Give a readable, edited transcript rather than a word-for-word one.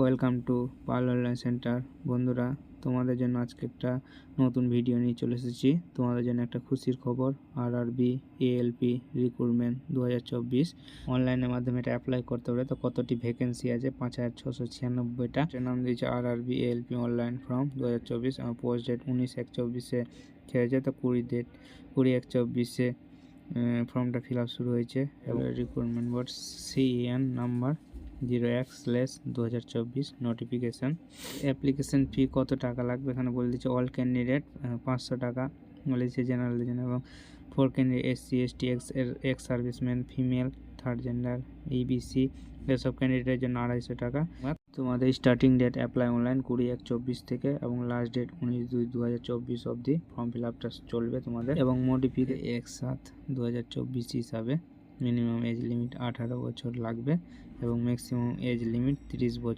Welcome to Pal online centre. বন্ধুরা, তোমাদের জন্য আজকে একটা নতুন ভিডিও নিয়ে চলে এসেছি। তোমাদের জন্য একটা খুশির খবর, আরআরবি এএলপি রিক্রুটমেন্ট 2024 অনলাইনের মাধ্যমে এটা অ্যাপ্লাই করতে হবে। তো কতটি ভ্যাকেন্সি আছে? 5696টা। এটার নাম দিয়েছে RRB ALP online form 2024। Post date 19/1/24 ছেড়েছে। তো 20/1/24 ফর্মটা ফিল আপ শুরু হয়েছে। Recruitment board CEN number 01/2024 notification. Application fee কত টাকা লাগবে এখানে বলে দিচ্ছে। অল ক্যান্ডিডেট 500 টাকা বলে দিচ্ছে জেনারেলের জন্য, এবং 4 candidate SC ST ex serviceman, female, third gender, EBC এসব ক্যান্ডিডেটের জন্য 250 টাকা। তোমাদের স্টার্টিং ডেট অ্যাপ্লাই অনলাইন 20/1/24 থেকে এবং লাস্ট ডেট 19/2/2024 অবধি ফর্ম ফিল আপটা চলবে তোমাদের। এবং মোটিফিকে 1/7/2024 হিসাবে মিনিমাম এজ লিমিট 18 বছর লাগবে এবং ম্যাক্সিমাম এজ লিমিট 30 বছর।